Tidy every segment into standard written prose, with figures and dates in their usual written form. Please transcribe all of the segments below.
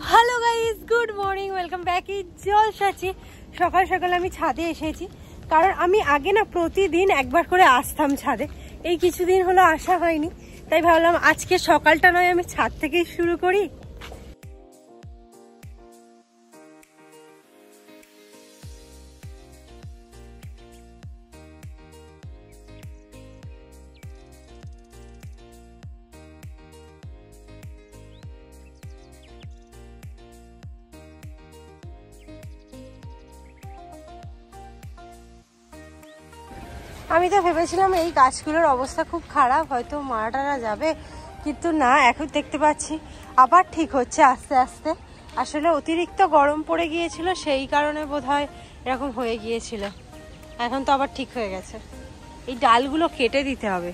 Hello guys, good morning, welcome back. এই জলসাচি সকাল সকাল আমি ছাদে এসেছি, কারণ আমি আগে না প্রতিদিন একবার করে আসতাম ছাদে। এই কিছুদিন হলো আসা হয়নি, তাই ভাবলাম আজকে সকালটা নয় আমি ছাদ থেকেই শুরু করি। আমি তো ভেবেছিলাম এই গাছগুলোর অবস্থা খুব খারাপ, হয়তো মারা টারা যাবে, কিন্তু না, এখন দেখতে পাচ্ছি আবার ঠিক হচ্ছে আস্তে আস্তে। আসলে অতিরিক্ত গরম পড়ে গিয়েছিল, সেই কারণে বোধহয় এরকম হয়ে গিয়েছিল। এখন তো আবার ঠিক হয়ে গেছে। এই ডালগুলো কেটে দিতে হবে।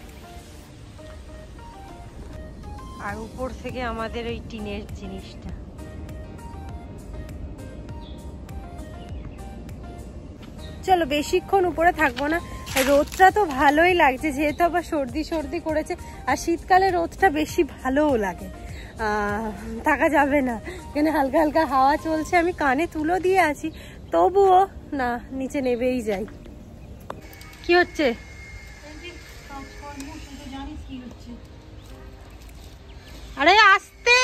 আর উপর থেকে আমাদের ওই টিনের জিনিসটা, চলো বেশিক্ষণ উপরে থাকবো না। রোদটা তো ভালোই লাগছে, যেহেতু আবার সর্দি সর্দি করেছে, আর শীতকালে রোদটা বেশি ভালোও লাগে। থাকা যাবে না, এখানে হালকা হালকা হাওয়া চলছে, আমি কানে তুলো দিয়ে আছি, তবুও না, নিচে নেবেই যাই। কি হচ্ছে? আরে আসতে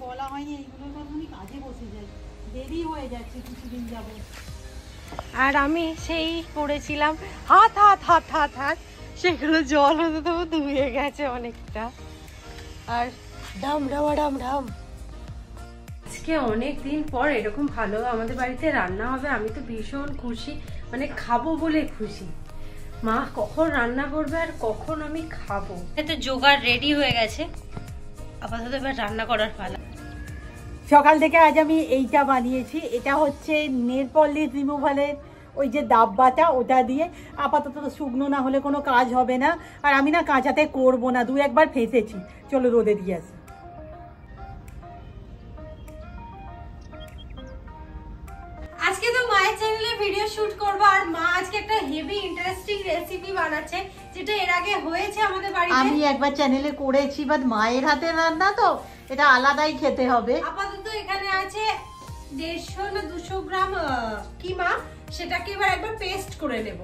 বলা হয়নি, এইগুলো কাজে বসে যায়, দেরি হয়ে যাচ্ছে কিছুদিন যাবো। আর আমি সেই করেছিলাম হাত হাত হাত হাত হাত, সেগুলো জল হতে তো ধুয়ে গেছে অনেকটা। আর ঢাম ঢামা ঢাম ঢাম। আজকে অনেক দিন পর এরকম ভালো আমাদের বাড়িতে রান্না হবে, আমি তো ভীষণ খুশি, মানে খাবো বলে খুশি। মা কখন রান্না করবে আর কখন আমি খাবো, এতে জোগাড় রেডি হয়ে গেছে। আপাতত এবার রান্না করার পালা। সকাল থেকে আজ আমি এইটা বানিয়েছি, এটা হচ্ছে নেল পলিশ রিমুভালের ওই যে ডাব্বাটা, ওটা দিয়ে। আপাতত শুকনো না হলে কোনো কাজ হবে না, আর আমি না কাঁচাতে করবো না, দু একবার ফেঁসেছি। চলো রোদে দিয়ে আসি। আজকে তো মায়ের চ্যানেলে ভিডিও শুট করব, আর মা আজকে একটা হেভি ইন্টারেস্টিং রেসিপি বানাচ্ছে, যেটা এর আগে হয়েছে আমাদের বাড়িতে। আমি একবার চ্যানেলে করেছি, বাট মায়ের হাতে রান্না তো এটা আলাদাই খেতে হবে। আপাতত এখানে আছে 150 না 200 গ্রাম কিমা, সেটাকে এবার একবার পেস্ট করে নেব।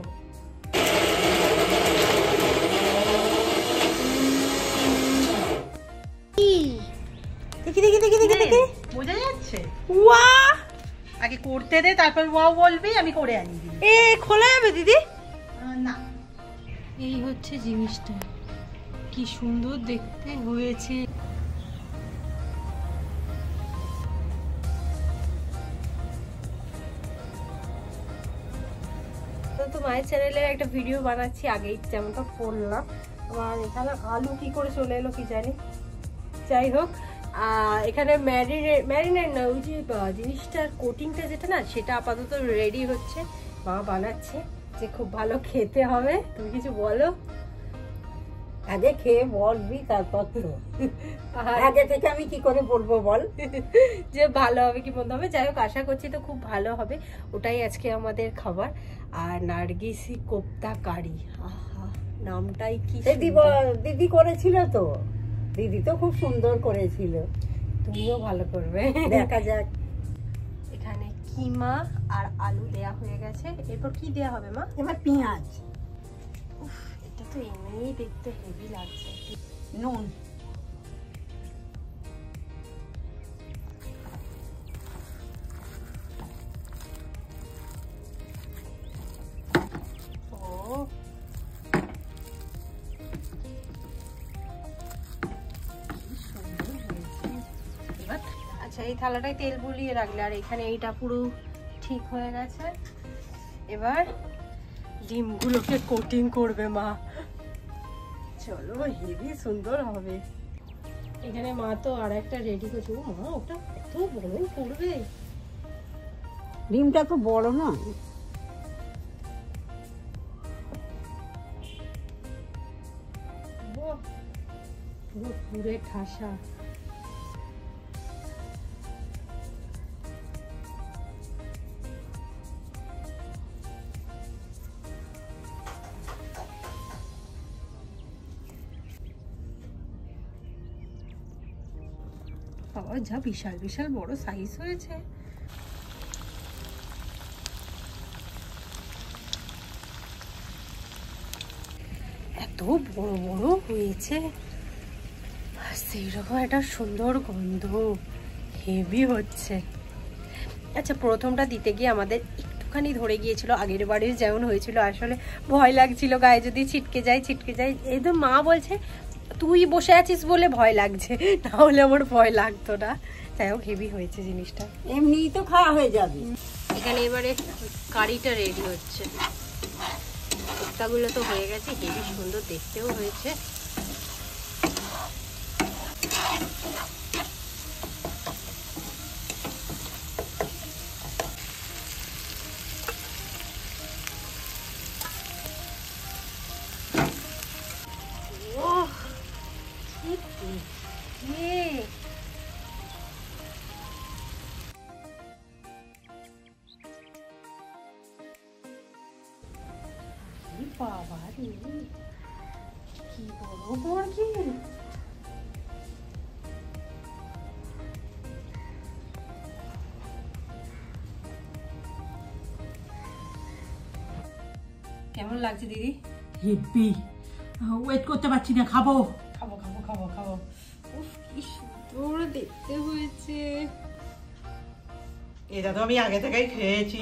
দেখি দেখি দেখি দেখি দেখি, বোঝা যাচ্ছে? ওয়া, আগে করতে দে, তারপর ওয়াও বলবি, আমি করে আনি। এ খোলা যাবে দিদি? না, এই হচ্ছে জিনিসটা, কি সুন্দর দেখতে হয়েছে। তো মায়ের চ্যানেলে একটা ভিডিও বানাচ্ছি, আগেই যেমনটা বললাম। আমার এখানে আলু কি করে চলে এলো কি জানি, যাই হোক। এখানে ম্যারিনেট না, ওই যে জিনিসটার কোটিংটা যেটা না, সেটা আপাতত রেডি হচ্ছে, মা বানাচ্ছে, যে খুব ভালো খেতে হবে। তুমি কিছু বলো, আগে খেয়ে বলবি তারপর তো। আগে থেকে আমি কি করে বলবো বল, যে ভালো হবে কি মন্দ হবে। যাই হোক, আশা করছি তো খুব ভালো হবে। ওটাই আজকে আমাদের খাবার। আর নার্গিসি কোপ্তা কারি, আহা, নামটাই কি দিদি করেছিল তো, দিদি তো খুব সুন্দর করেছিল, তুমিও ভালো করবে, দেখা যাক। এখানে কিমা আর আলু দেয়া হয়ে গেছে, এরপর কি দেয়া হবে মা? এবার পেঁয়াজ, এটা তো এমনিই দেখতে হেভি লাগছে। নুন, আচ্ছা, এই থালাটায় তেল বুলিয়ে রাখলে, আর এখানে এইটা পুরো ঠিক হয়ে গেছে। এবার ডিমগুলোকে কোটিং করবে মা, চলো, হেভি সুন্দর হবে। এখানে মা তো আর একটা রেডি করছে। ও মা, ওটা কত বড় করবে, ডিমটা তো বড় না, পুরো পুরে ঠাসা। বাবা যা বিশাল বিশাল বড় সাইজ হয়েছে। এত বড় বড় হয়েছে আর সেইরকম একটা সুন্দর গন্ধ, হেভি হচ্ছে। আচ্ছা প্রথমটা দিতে গিয়ে আমাদের একটুখানি ধরে গিয়েছিল, আগের বারের যেমন হয়েছিল। আসলে ভয় লাগছিল গায়ে যদি ছিটকে যায়। এই তো মা বলছে তুই বসে আছিস বলে ভয় লাগছে, তাহলে আমার ভয় লাগতো না। যাই হোক হেভি হয়েছে জিনিসটা, এমনিই তো খাওয়া হয়ে যাবে। এখানে এবারে কারিটা রেডি হচ্ছে। কোপ্তাগুলো তো হয়ে গেছে, হেভি সুন্দর দেখতেও হয়েছে। বাবা রে কি বড় মুরগি! কেমন লাগছে দিদি? হেভি, ওয়েট করতে পারছি না, খাবো। উফ কি সুন্দর দেখতে হয়েছে। এটা তো আমি আগে থেকেই খেয়েছি,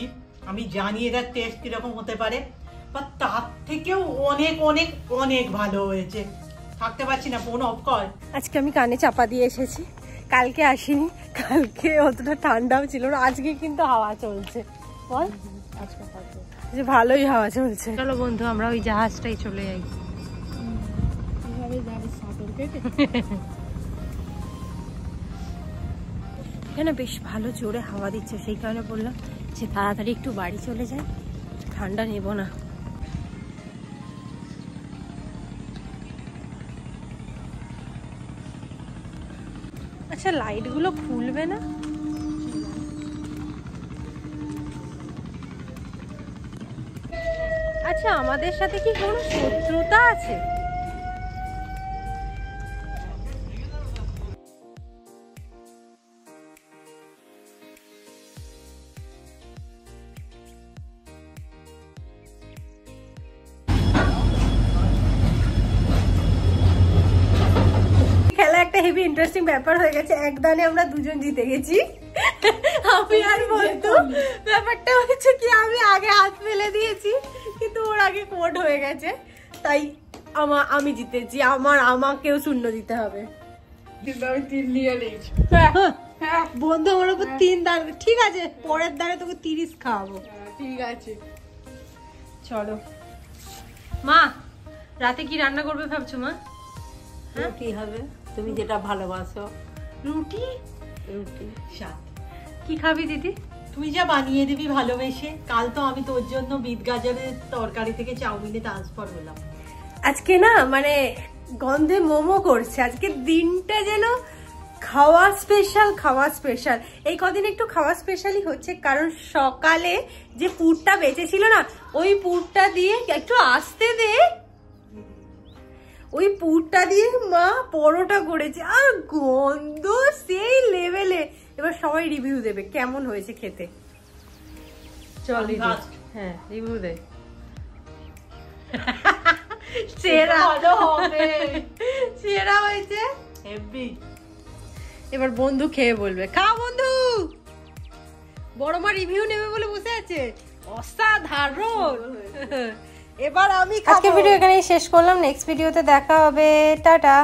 আমি জানি এটার টেস্ট কিরকম হতে পারে, বা তার থেকেও অনেক অনেক অনেক ভালো হয়েছে। থাকতে পারছি না, ফোন অফ কর। আজকে আমি কানে চাপা দিয়ে এসেছি, কালকে আসিনি। কালকে অতটা ঠান্ডাও ছিল না, আজকে কিন্তু হাওয়া চলছে। বল আজকে যে ভালোই হাওয়া চলছে। চলো বন্ধু আমরা ওই জাহাজটাই চলে যাই। এখানে বেশ ভালো জোরে হাওয়া দিচ্ছে, সেই কারণে বললাম যে তাড়াতাড়ি একটু বাড়ি চলে যায়, ঠান্ডা নেব না। আচ্ছা লাইটগুলো খুলবে না? আচ্ছা আমাদের সাথে কি কোনো শত্রুতা আছে? খেলা একটা হেভি ইন্টারেস্টিং ব্যাপার হয়ে গেছে, একদানে আমরা দুজন জিতে গেছি, আমি আর বন্ধু। ব্যাপারটা হচ্ছে কি আমি আগে হাত ফেলে দিয়েছি, কিন্তু ওর আগে কোড হয়ে গেছে, তাই আমি জিতেছি। আমাকেও শূন্য দিতে হবে। আমি 3 নিয়ে নিয়েছি। বন্ধু আমার উপর 3 দাগ। ঠিক আছে পরের দাগে তোকে 30 খাওয়াবো। ঠিক আছে চলো। মা রাতে কি রান্না করবে ভাবছো মা? রুটি হবে, তুমি যেটা ভালোবাসো। রুটি সাথ কি খাবি দিদি? তুই যা বানিয়ে দিবি ভালোবেসে। কাল তো আমি তোর জন্য বিট গাজরের তরকারি থেকে চাউমিনে ট্রান্সফার হলাম। আজকে না মানে গন্ধে মোমো করছে, আজকে দিনটা যেন খাওয়া স্পেশাল। এই কদিন একটু খাওয়া স্পেশালই হচ্ছে, কারণ সকালে যে পুরটা বেঁচেছিল না, ওই পুরটা দিয়ে একটু আসতে দে, ওই পুরটা দিয়ে মা পরোটা করেছে, আর গন্ধ সেই লেভেলে। এবার সবাই রিভিউ দেবে কেমন হয়েছে খেতে। চল হ্যাঁ রিভিউ দে। সেরা হয়েছে হেভি। এবার বন্ধু খেয়ে বলবে। খা বন্ধু, বড় মা রিভিউ নেবে বলে বসে আছে, অসাধারণ। এবার আমি আজকে ভিডিও এখানেই শেষ করলাম, নেক্সট ভিডিওতে দেখা হবে, টাটা।